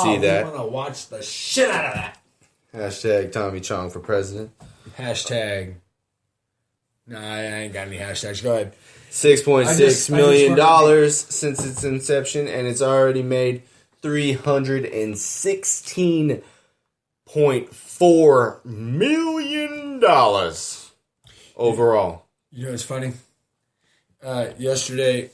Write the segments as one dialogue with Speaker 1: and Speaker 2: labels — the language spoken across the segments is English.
Speaker 1: see that.
Speaker 2: I want to watch the shit out of that.
Speaker 1: Hashtag Tommy Chong for president.
Speaker 2: Hashtag. No, I ain't got any hashtags. Go ahead.
Speaker 1: $6.6 million since its inception, and it's already made $316.4 million overall.
Speaker 2: You know what's funny? Yesterday,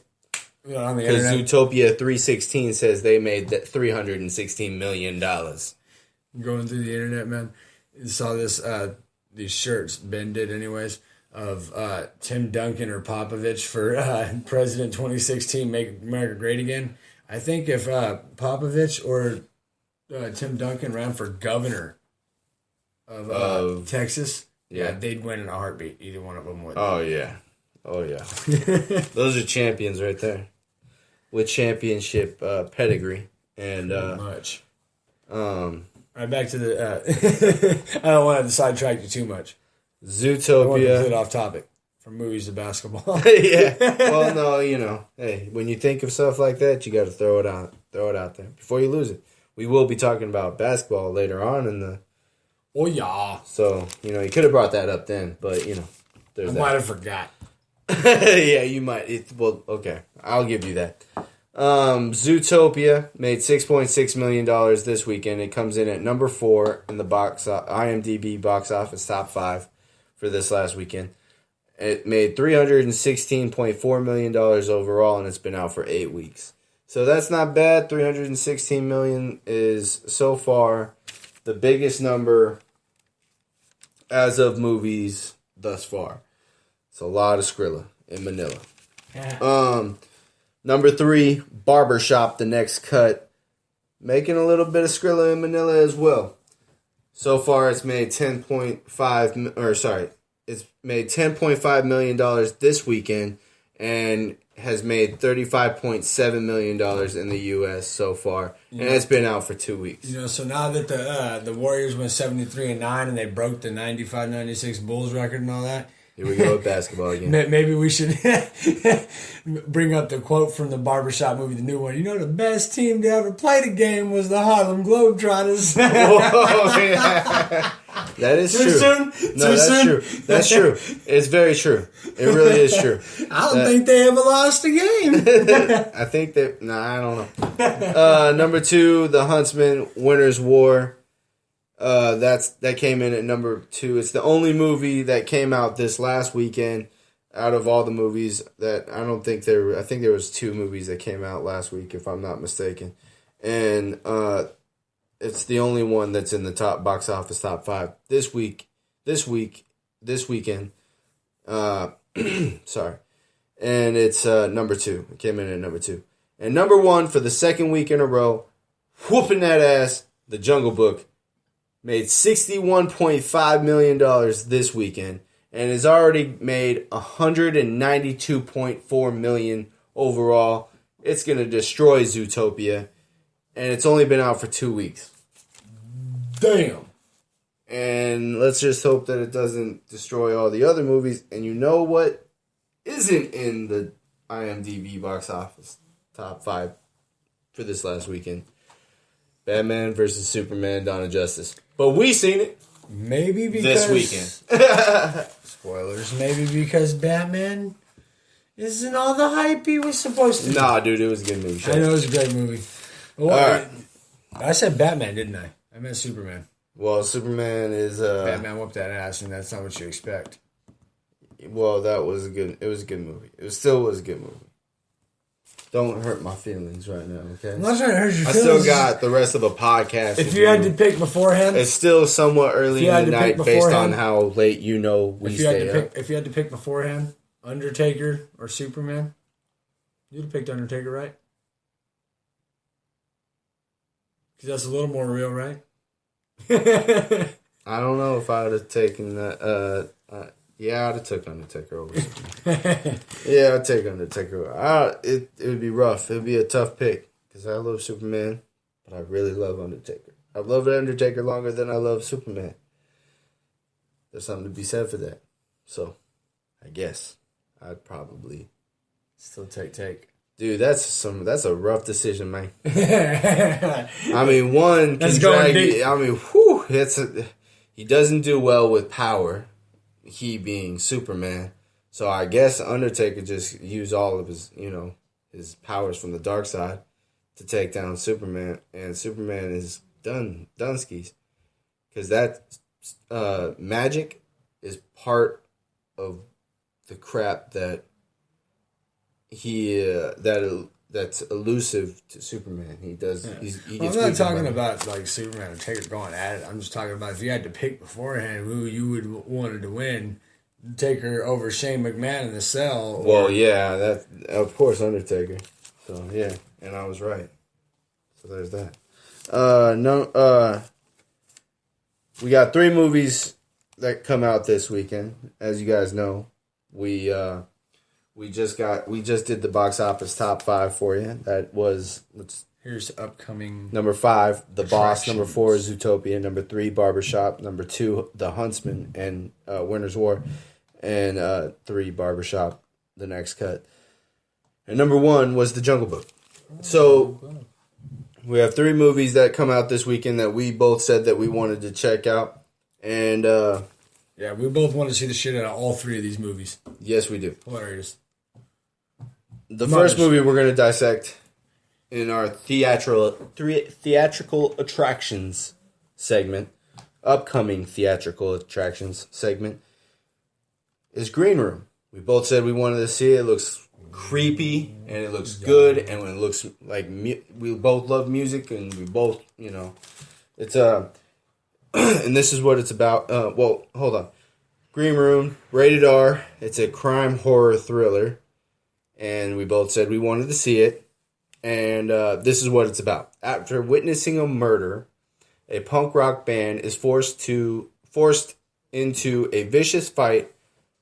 Speaker 2: on the internet.
Speaker 1: Because Zootopia 316 says they made that $316 million.
Speaker 2: Going through the internet, man, you saw this. These shirts Ben did, anyways, of Tim Duncan or Popovich for President 2016, Make America Great Again. I think if Popovich or Tim Duncan ran for governor of Texas, yeah, they'd win in a heartbeat. Either one of them would.
Speaker 1: Oh yeah. Those are champions right there, with championship pedigree and
Speaker 2: much. All right, back to the. I don't want to sidetrack you too much.
Speaker 1: Zootopia.
Speaker 2: I want to get off topic from movies to basketball.
Speaker 1: Yeah. Well, no, hey, when you think of stuff like that, you got to throw it out there before you lose it. We will be talking about basketball later on in the.
Speaker 2: Oh yeah.
Speaker 1: So you could have brought that up then, but there's
Speaker 2: I might have forgot.
Speaker 1: Yeah, you might. Well, okay, I'll give you that. Zootopia made $6.6 million this weekend. It comes in at number 4 in the IMDb box office top 5 for this last weekend. It made $316.4 million overall, and it's been out for 8 weeks. So that's not bad. $316 million is so far the biggest number as of movies thus far. It's a lot of Skrilla in Manila.
Speaker 2: Yeah.
Speaker 1: Number 3, Barbershop, The Next Cut. Making a little bit of Skrilla in Manila as well. So far, it's made $10.5 million this weekend, and has made $35.7 million in the U.S. so far, and it's been out for 2 weeks.
Speaker 2: So now that the Warriors went 73-9 and they broke the 95-96 Bulls record and all that.
Speaker 1: Here we go with basketball again.
Speaker 2: Maybe we should bring up the quote from the Barbershop movie, the new one. The best team to ever play the game was the Harlem Globetrotters.
Speaker 1: Whoa, yeah. That is
Speaker 2: Too
Speaker 1: true.
Speaker 2: soon?
Speaker 1: No, that's true. That's true. It's very true. It really is true.
Speaker 2: I don't think they ever lost a game.
Speaker 1: I think that... I don't know. Number 2, The Huntsman, Winter's War. That came in at number 2. It's the only movie that came out this last weekend out of all the movies that I think there was 2 movies that came out last week, if I'm not mistaken. And it's the only one that's in the top box office top 5 this weekend. Sorry. And it's number 2. It came in at number 2. And number 1 for the second week in a row, whooping that ass, The Jungle Book. Made $61.5 million this weekend, and has already made $192.4 million overall. It's going to destroy Zootopia, and it's only been out for 2 weeks.
Speaker 2: Damn.
Speaker 1: And let's just hope that it doesn't destroy all the other movies. And you know what isn't in the IMDb box office top 5 for this last weekend? Batman versus Superman, Dawn of Justice. But we seen it.
Speaker 2: Maybe because...
Speaker 1: this weekend.
Speaker 2: Spoilers. Maybe because Batman isn't all the hype he was supposed to be.
Speaker 1: Nah, dude, it was a good movie.
Speaker 2: I know it was a great movie. Well,
Speaker 1: all right.
Speaker 2: I said Batman, didn't I? I meant Superman.
Speaker 1: Well, Superman is...
Speaker 2: Batman whooped that ass, and that's not what you expect.
Speaker 1: Well, it was a good movie. It still was a good movie. Don't hurt my feelings right now, okay?
Speaker 2: I'm not trying to hurt your feelings.
Speaker 1: I still got the rest of a podcast.
Speaker 2: If you had to pick beforehand...
Speaker 1: It's still somewhat early in the night based on how late we stay up.
Speaker 2: If you had to pick beforehand, Undertaker or Superman, you'd have picked Undertaker, right? Because that's a little more real, right?
Speaker 1: I don't know if I would have taken that... yeah, I'd have took Undertaker over Superman. Yeah, I'd take Undertaker. It would be rough. It would be a tough pick. Because I love Superman, but I really love Undertaker. I've loved Undertaker longer than I love Superman. There's something to be said for that. So, I guess I'd probably...
Speaker 2: Still take.
Speaker 1: Dude, that's a rough decision, man. I mean, one can drag you. I mean, whew, he doesn't do well with power. He being Superman, so I guess Undertaker just used all of his, his powers from the dark side to take down Superman, and Superman is Dunskies, because that magic is part of the crap that that's elusive to Superman. He does.
Speaker 2: Yeah. I'm not talking about like Superman and Taker going at it. I'm just talking about if you had to pick beforehand who you would wanted to win, Taker over Shane McMahon in the cell.
Speaker 1: Well, yeah, that of course Undertaker. So yeah, and I was right. So there's that. We got 3 movies that come out this weekend. As you guys know, we just did the box office top 5 for you. That was
Speaker 2: here's upcoming
Speaker 1: number 5, The Boss. Number 4 is Zootopia. Number 3, Barbershop. Number 2, The Huntsman and Winter's War, and 3, Barbershop, The Next Cut. And number 1 was The Jungle Book. So we have 3 movies that come out this weekend that we both said that we wanted to check out, and
Speaker 2: yeah, we both want to see the shit out of all 3 of these movies.
Speaker 1: Yes, we do.
Speaker 2: Hilarious.
Speaker 1: The first movie we're going to dissect in our theatrical attractions segment, upcoming theatrical attractions segment, is Green Room. We both said we wanted to see it. It looks creepy and it looks good, and when it looks like we both love music, and we both, it's and this is what it's about. Well, hold on. Green Room, rated R. It's a crime horror thriller, and we both said we wanted to see it. And this is what it's about. After witnessing a murder, a punk rock band is forced into a vicious fight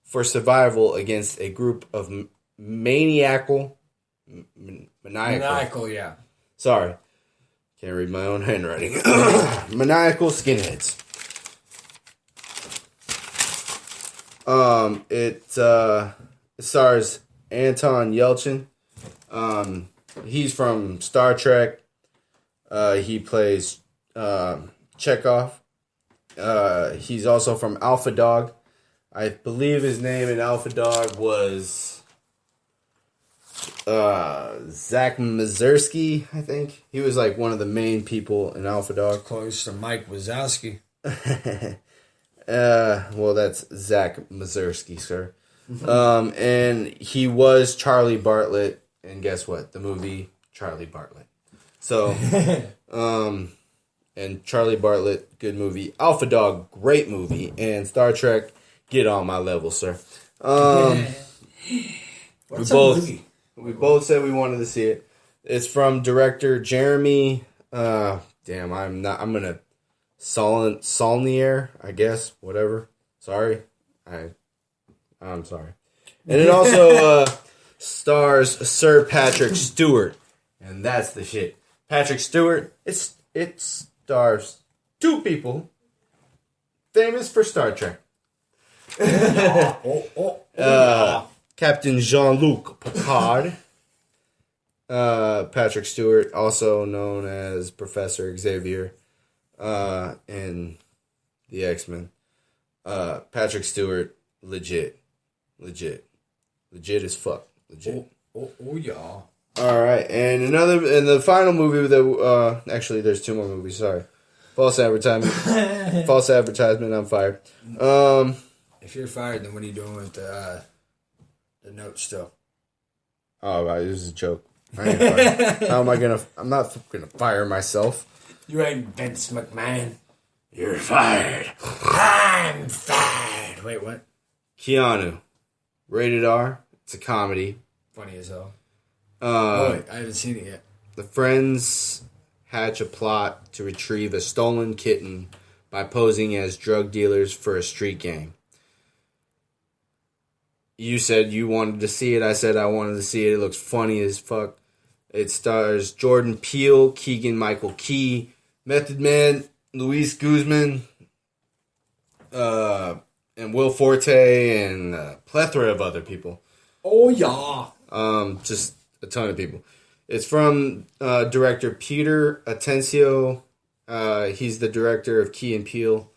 Speaker 1: for survival against a group of maniacal,
Speaker 2: yeah.
Speaker 1: Sorry, can't read my own handwriting. Maniacal skinheads. It stars Anton Yelchin. He's from Star Trek. He plays Chekhov. He's also from Alpha Dog. I believe his name in Alpha Dog was Zach Mazursky, I think. He was like one of the main people in Alpha Dog.
Speaker 2: Close to Mike Wazowski.
Speaker 1: Well, that's Zach Mazursky, sir. And he was Charlie Bartlett, and guess what? The movie Charlie Bartlett. So, and Charlie Bartlett, good movie. Alpha Dog, great movie. And Star Trek, get on my level, sir. We both said we wanted to see it. It's from director Jeremy. I'm gonna Saulnier, I guess. Whatever. Sorry, I'm sorry. And it also stars Sir Patrick Stewart, and that's the shit. Patrick Stewart. It stars 2 people famous for Star Trek. Captain Jean-Luc Picard. Patrick Stewart, also known as Professor Xavier in the X-Men. Patrick Stewart, legit as fuck. Legit.
Speaker 2: Oh yeah.
Speaker 1: All right, and the final movie that actually there's 2 more movies. Sorry, false advertisement. False advertisement. I'm fired.
Speaker 2: If you're fired, then what are you doing with the note still?
Speaker 1: Oh, right, this is a joke. I ain't fired. How am I gonna? I'm not gonna fire myself.
Speaker 2: You ain't Vince McMahon.
Speaker 1: You're fired.
Speaker 2: I'm fired. Wait, what?
Speaker 1: Keanu, rated R. It's a comedy.
Speaker 2: Funny as hell.
Speaker 1: Wait,
Speaker 2: I haven't seen it yet.
Speaker 1: The friends hatch a plot to retrieve a stolen kitten by posing as drug dealers for a street gang. You said you wanted to see it. I said I wanted to see it. It looks funny as fuck. It stars Jordan Peele, Keegan-Michael Key, Method Man, Luis Guzman, and Will Forte, and a plethora of other people.
Speaker 2: Oh, yeah.
Speaker 1: Just a ton of people. It's from director Peter Atencio. He's the director of Key and Peele,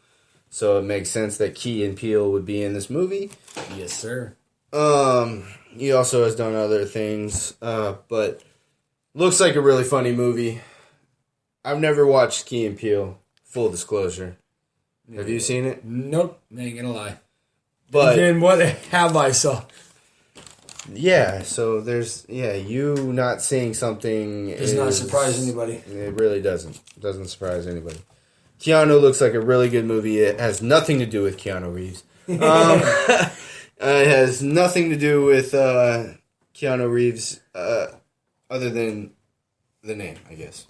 Speaker 1: so it makes sense that Key and Peele would be in this movie.
Speaker 2: Yes, sir.
Speaker 1: He also has done other things, but looks like a really funny movie. I've never watched Key and Peele, full disclosure. Have you seen it?
Speaker 2: Nope, ain't gonna lie.
Speaker 1: But
Speaker 2: then what have I saw?
Speaker 1: Yeah, so there's you not seeing something
Speaker 2: does not surprise anybody.
Speaker 1: It really doesn't. It doesn't surprise anybody. Keanu looks like a really good movie. It has nothing to do with Keanu Reeves. It has nothing to do with Keanu Reeves, other than the name, I guess.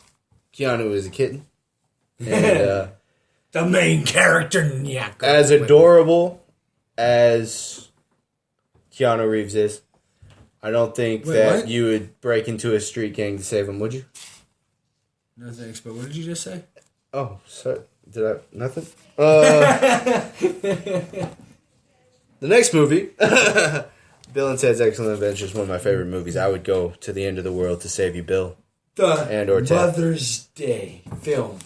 Speaker 1: Keanu is a kitten. And,
Speaker 2: the main character,
Speaker 1: as adorable as Keanu Reeves is, I don't think that you would break into a street gang to save him, would you?
Speaker 2: No thanks, but what did you just say?
Speaker 1: Oh, sorry. Did I? Nothing? The next movie, Bill and Ted's Excellent Adventure, is one of my favorite movies. I would go to the end of the world to save you, Bill.
Speaker 2: Or Mother's Day film.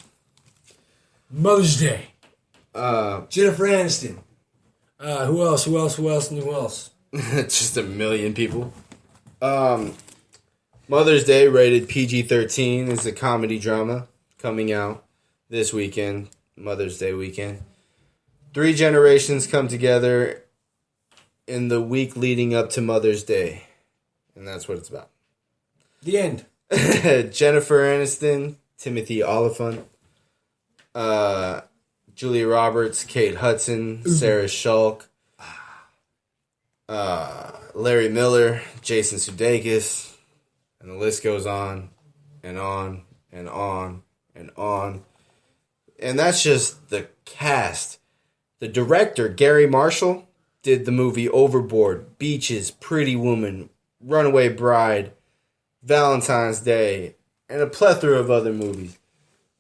Speaker 2: Mother's Day. Jennifer Aniston. Who else?
Speaker 1: Just a million people. Mother's Day, rated PG-13, is a comedy drama coming out this weekend, Mother's Day weekend. 3 generations come together in the week leading up to Mother's Day. And that's what it's about.
Speaker 2: The end.
Speaker 1: Jennifer Aniston, Timothy Olyphant, Julia Roberts, Kate Hudson, Sarah Shulk, Larry Miller, Jason Sudeikis, and the list goes on and on and on and on. And that's just the cast. The director, Gary Marshall, did the movie Overboard, Beaches, Pretty Woman, Runaway Bride, Valentine's Day, and a plethora of other movies.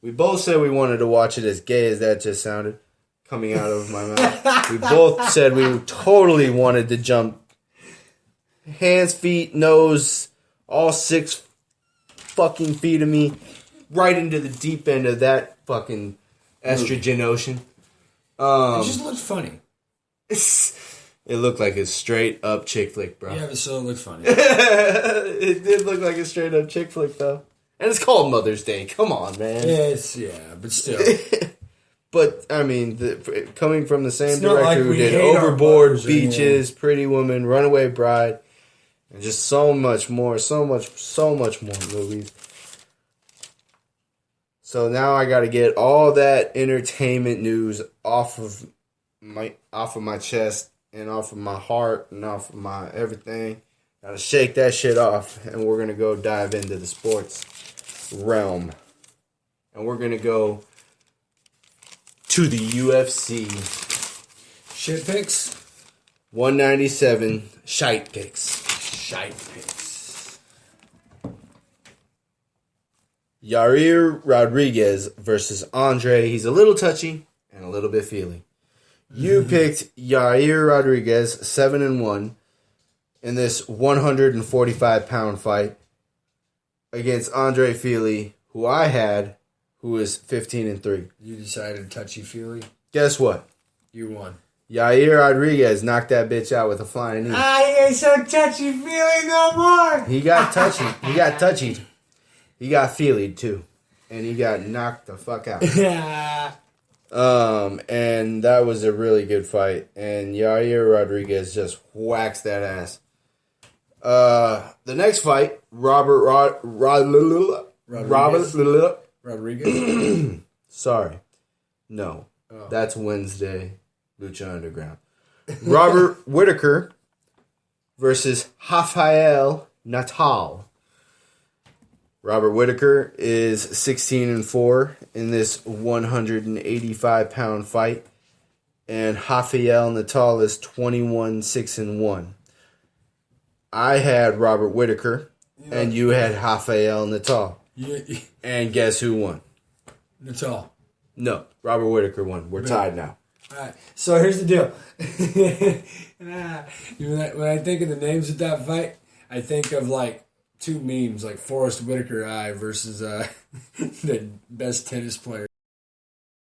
Speaker 1: We both said we wanted to watch it, as gay as that just sounded, coming out of my mouth. We both said we totally wanted to jump hands, feet, nose, all 6 fucking feet of me, right into the deep end of that fucking estrogen ocean.
Speaker 2: It just looked funny.
Speaker 1: It looked like a straight up chick flick, bro.
Speaker 2: Yeah, but still it looked funny.
Speaker 1: It did look like a straight up chick flick, though. And it's called Mother's Day. Come on, man.
Speaker 2: But still.
Speaker 1: But, I mean, coming from the same director who did Overboard, Beaches, Pretty Woman, Runaway Bride, and just so much more movies. So now I got to get all that entertainment news off of my chest and off of my heart and off of my everything. Got to shake that shit off, and we're going to go dive into the sports realm. And we're going to go to the UFC.
Speaker 2: Shit picks?
Speaker 1: 197 shite picks. Yair Rodriguez versus Andre. He's a little touchy and a little bit feely. You picked Yair Rodriguez 7-1 in this 145-pound fight against Andre Feely, who I had, who is 15-3.
Speaker 2: You decided touchy-feely?
Speaker 1: Guess what?
Speaker 2: You won.
Speaker 1: Yair Rodriguez knocked that bitch out with a flying knee.
Speaker 2: He ain't so touchy-feely no more.
Speaker 1: He got touchy. He got touchy. He got feelied too. And he got knocked the fuck out. And that was a really good fight. And Yair Rodriguez just whacks that ass. The next fight,
Speaker 2: Rodriguez?
Speaker 1: Sorry. No. Oh. That's Wednesday. Lucha Underground. Robert Whittaker versus Rafael Natal. Robert Whittaker is 16-4 in this 185-pound fight. And Rafael Natal is 21-6-1. I had Robert Whittaker, and you had Rafael Natal. And guess who won?
Speaker 2: Natal.
Speaker 1: No, Robert Whittaker won. We're tied now.
Speaker 2: All right. So here's the deal. When I think of the names of that fight, I think of like two memes like Forrest Whitaker eye versus the best tennis player.